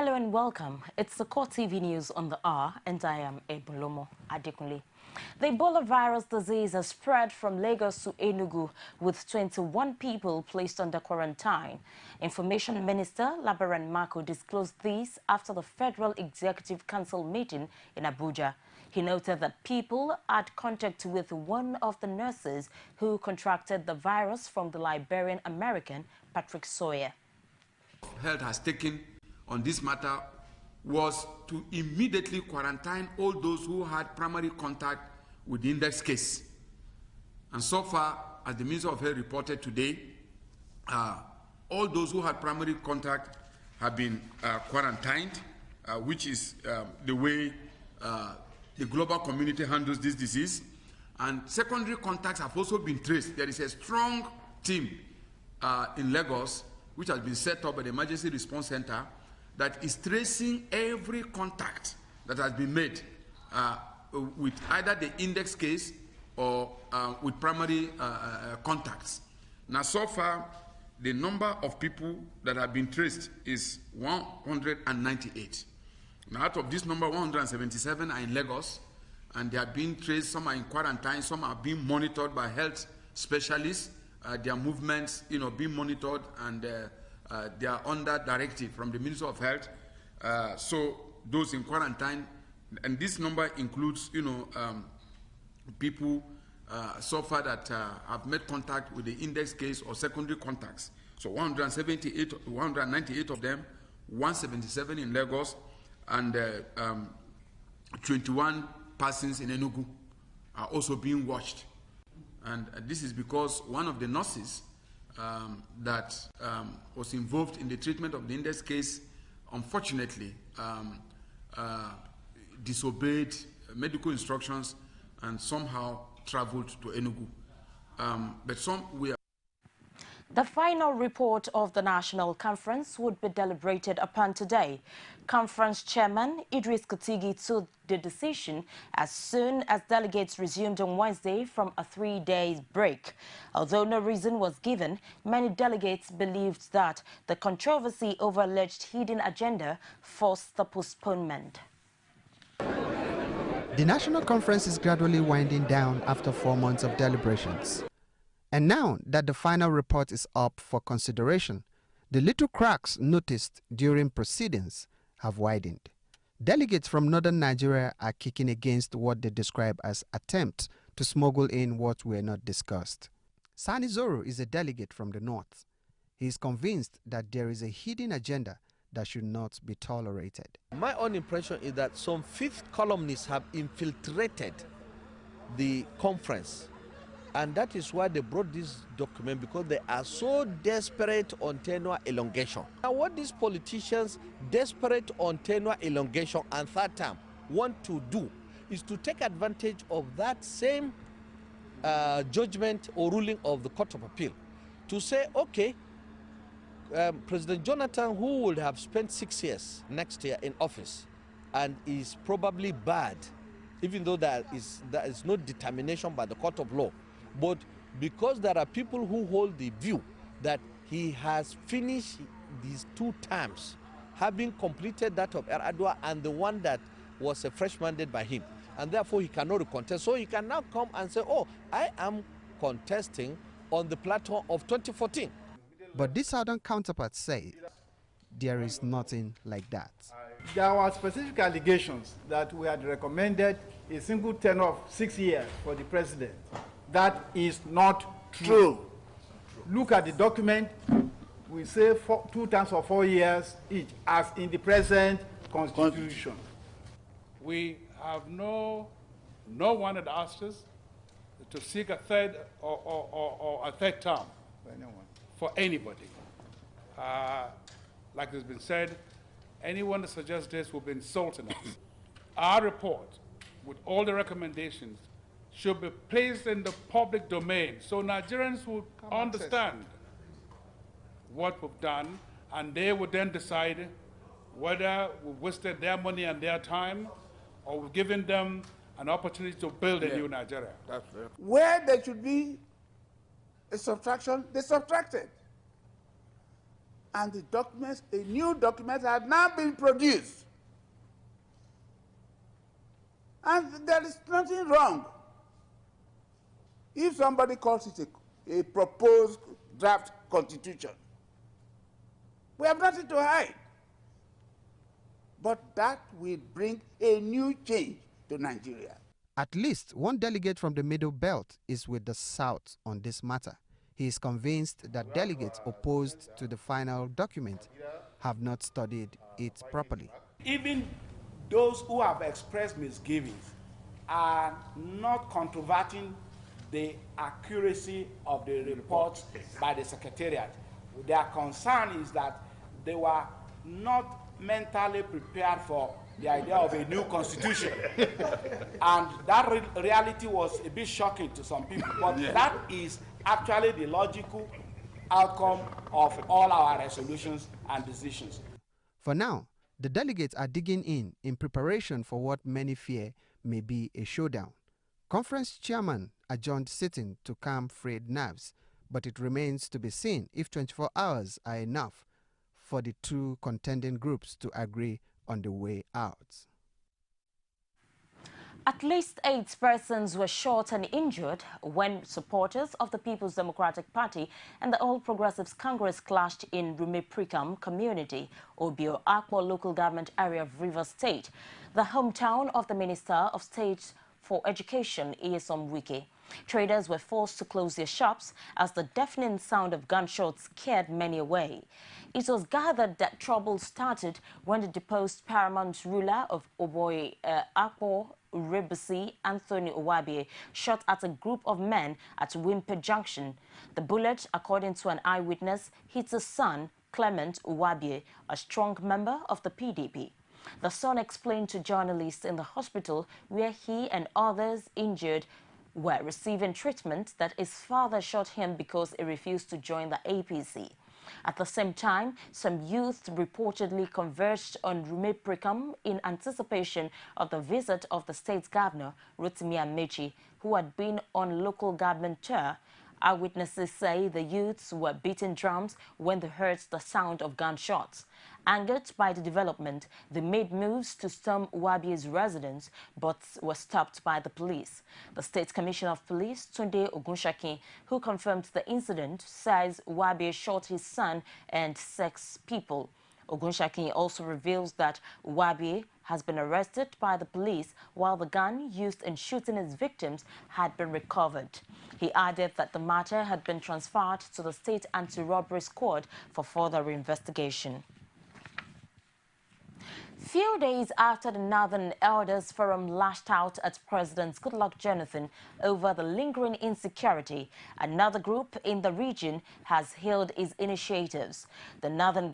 Hello and welcome. It's the CoreTV News on the hour, and I am Ebolomo Adekunle. The Ebola virus disease has spread from Lagos to Enugu, with 21 people placed under quarantine. Information Minister Labaran Mako disclosed this after the Federal Executive Council meeting in Abuja. He noted that people had contact with one of the nurses who contracted the virus from the Liberian-American Patrick Sawyer. Health has taken on this matter was to immediately quarantine all those who had primary contact with the index case. And so far, as the Minister of Health reported today, all those who had primary contact have been quarantined, which is the way the global community handles this disease. And secondary contacts have also been traced. There is a strong team in Lagos, which has been set up by the Emergency Response Center, that is tracing every contact that has been made with either the index case or with primary contacts. Now, so far, the number of people that have been traced is 198. Now, out of this number, 177 are in Lagos, and they are being traced. Some are in quarantine, some are being monitored by health specialists. Their movements, being monitored, and they are under directive from the Minister of Health. So those in quarantine, and this number includes, people so far that have made contact with the index case or secondary contacts. So 198 of them, 177 in Lagos, and 21 persons in Enugu are also being watched. And this is because one of the nurses that was involved in the treatment of the index case, unfortunately, disobeyed medical instructions and somehow traveled to Enugu. The final report of the National Conference would be deliberated upon today. Conference Chairman Idris Kutigi took the decision as soon as delegates resumed on Wednesday from a 3-day break. Although no reason was given, many delegates believed that the controversy over alleged hidden agenda forced the postponement. The National Conference is gradually winding down after 4 months of deliberations. And now that the final report is up for consideration, the little cracks noticed during proceedings have widened. Delegates from northern Nigeria are kicking against what they describe as attempts to smuggle in what were not discussed. Sani Zoro is a delegate from the north. He is convinced that there is a hidden agenda that should not be tolerated. My own impression is that some fifth columnists have infiltrated the conference. And that is why they brought this document, because they are so desperate on tenure elongation. Now, what these politicians, desperate on tenure elongation and third term, want to do is to take advantage of that same judgment or ruling of the Court of Appeal to say, okay, President Jonathan, who would have spent 6 years next year in office and is probably bad, even though there is no determination by the Court of Law, but because there are people who hold the view that he has finished these 2 terms, having completed that of Er'adua and the one that was a fresh mandate by him, and therefore he cannot contest. So he can now come and say, oh, I am contesting on the platform of 2014. But this southern counterpart say there is nothing like that. There were specific allegations that we had recommended a single tenure of 6 years for the president. That is not true. Look at the document. We say 2 terms of 4 years each, as in the present constitution. We have no one had asked us to seek a third or a third term for anybody. Like has been said, anyone that suggests this will be insulting us. Our report, with all the recommendations, should be placed in the public domain so Nigerians would understand what we've done, and they would then decide whether we've wasted their money and their time or we've given them an opportunity to build a new Nigeria. Where there should be a subtraction, they subtracted. And the documents, a new document had now been produced. And there is nothing wrong. If somebody calls it a proposed draft constitution, we have nothing to hide. But that will bring a new change to Nigeria. At least one delegate from the Middle Belt is with the South on this matter. He is convinced that delegates opposed to the final document have not studied it properly. Even those who have expressed misgivings are not controverting the accuracy of the reports by the Secretariat. Their concern is that they were not mentally prepared for the idea of a new constitution. And that reality was a bit shocking to some people, but that is actually the logical outcome of all our resolutions and decisions. For now, the delegates are digging in preparation for what many fear may be a showdown. Conference chairman adjourned sitting to calm frayed nerves, but it remains to be seen if 24 hours are enough for the two contending groups to agree on the way out. At least 8 persons were shot and injured when supporters of the People's Democratic Party and the All Progressives Congress clashed in Rumeprikam community, Obio Akpo local government area of Rivers State, the hometown of the Minister of State for Education, Iyesom Wike. Traders were forced to close their shops as the deafening sound of gunshots scared many away. It was gathered that trouble started when the deposed paramount ruler of Oboy Akpo Rebisi, Anthony Uwabie, shot at a group of men at Wimpe Junction. The bullet, according to an eyewitness, hit his son, Clement Uwabie, a strong member of the PDP. The son explained to journalists in the hospital where he and others injured were receiving treatment that his father shot him because he refused to join the APC. At the same time, some youth reportedly converged on Rumeprikam in anticipation of the visit of the state's governor, Rotimi Amechi, who had been on local government tour. Eyewitnesses say the youths were beating drums when they heard the sound of gunshots. Angered by the development, they made moves to storm Uwabie's residence, but were stopped by the police. The State Commissioner of Police, Tunde Ogunshakin, who confirmed the incident, says Uwabie shot his son and 6 people. Ogunshakin also reveals that Uwabie has been arrested by the police while the gun used in shooting his victims had been recovered. He added that the matter had been transferred to the State Anti-Robbery Squad for further investigation. Few days after the Northern Elders Forum lashed out at President Goodluck Jonathan over the lingering insecurity, another group in the region has hailed his initiatives. The Northern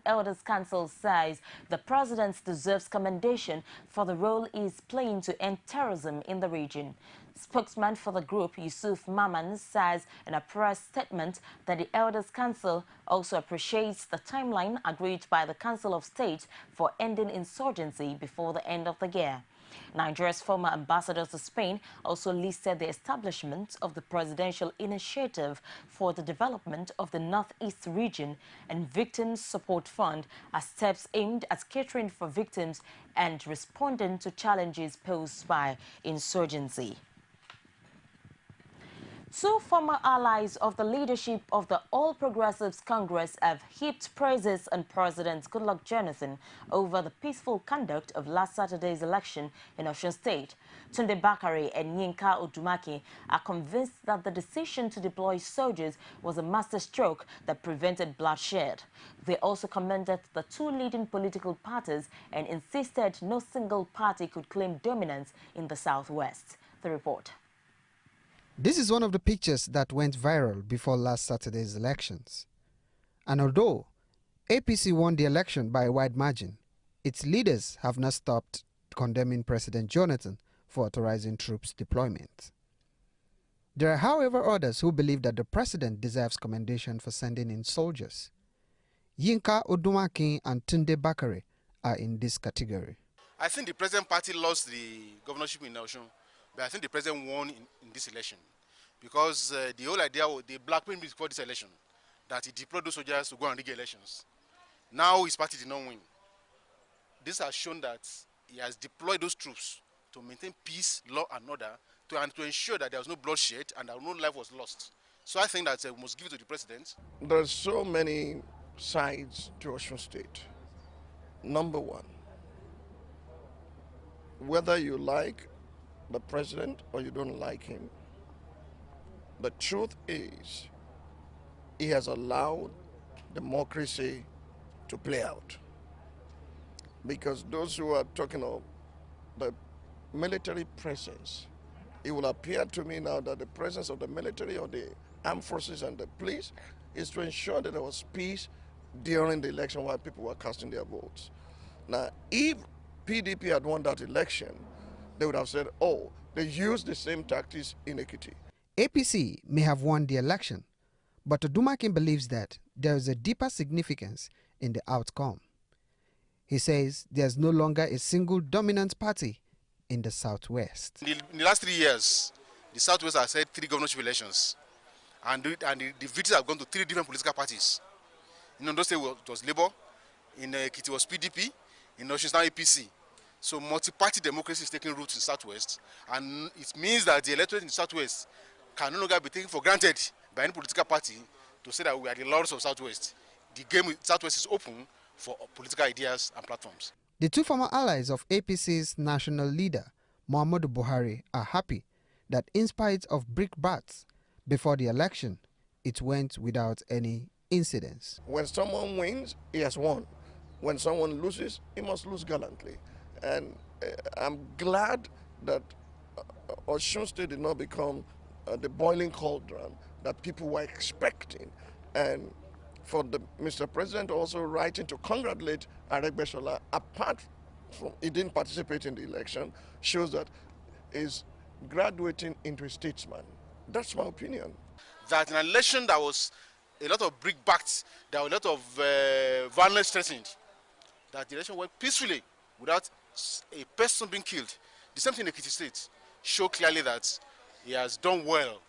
Elders Council says the president deserves commendation for the role he is playing to end terrorism in the region. Spokesman for the group, Yusuf Maman, says in a press statement that the Elders Council also appreciates the timeline agreed by the Council of State for ending insurgency before the end of the year. Nigeria's former ambassador to Spain also listed the establishment of the Presidential Initiative for the Development of the Northeast Region and Victims Support Fund as steps aimed at catering for victims and responding to challenges posed by insurgency. 2 former allies of the leadership of the All Progressives Congress have heaped praises on President Goodluck Jonathan over the peaceful conduct of last Saturday's election in Osun State. Tunde Bakare and Yinka Odumaki are convinced that the decision to deploy soldiers was a masterstroke that prevented bloodshed. They also commended the 2 leading political parties and insisted no single party could claim dominance in the Southwest. The report. This is one of the pictures that went viral before last Saturday's elections. And although APC won the election by a wide margin, its leaders have not stopped condemning President Jonathan for authorizing troops deployment. There are, however, others who believe that the president deserves commendation for sending in soldiers. Yinka Odumaki and Tunde Bakare are in this category. I think the present party lost the governorship in Osun, but I think the president won in this election because the whole idea, they blackmailed me before this election, that he deployed those soldiers to go and rig elections. Now his party did not win. This has shown that he has deployed those troops to maintain peace, law and order, and to ensure that there was no bloodshed and that no life was lost. So I think that we must give it to the president. There are so many sides to Osun State. Number one, whether you like the president or you don't like him, the truth is he has allowed democracy to play out. Because those who are talking of the military presence, it will appear to me now that the presence of the military or the armed forces and the police is to ensure that there was peace during the election while people were casting their votes. Now, if PDP had won that election, they would have said, oh, they used the same tactics in Ekiti. APC may have won the election, but Odumakin believes that there is a deeper significance in the outcome. He says there's no longer a single dominant party in the Southwest. In the last 3 years, the Southwest has had 3 governorship elections, and the victories have gone to 3 different political parties. In Ondo State it was Labour, in Ekiti was PDP, in Osun now APC. So multi-party democracy is taking root in Southwest, and it means that the electorate in the Southwest can no longer be taken for granted by any political party to say that we are the lords of Southwest. The game with Southwest is open for political ideas and platforms. The two former allies of APC's national leader, Muhammadu Buhari, are happy that in spite of brickbats before the election, it went without any incidents. When someone wins, he has won. When someone loses, he must lose gallantly. And I'm glad that Osun State did not become the boiling cauldron that people were expecting. And for Mr. President also writing to congratulate Aregbesola, apart from he didn't participate in the election, shows that he's graduating into a statesman. That's my opinion. That in an election that was a lot of brickbats, there were a lot of violence threatened, that the election went peacefully without a person being killed. The same thing in Ekiti State show clearly that he has done well,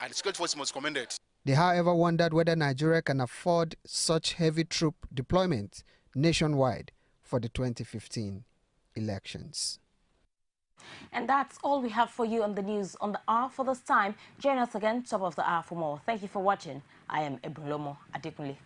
and the security force must commend it. They, however, wondered whether Nigeria can afford such heavy troop deployment nationwide for the 2015 elections. And that's all we have for you on the news on the hour for this time. Join us again, top of the hour for more. Thank you for watching. I am Ebolomo Adekunle.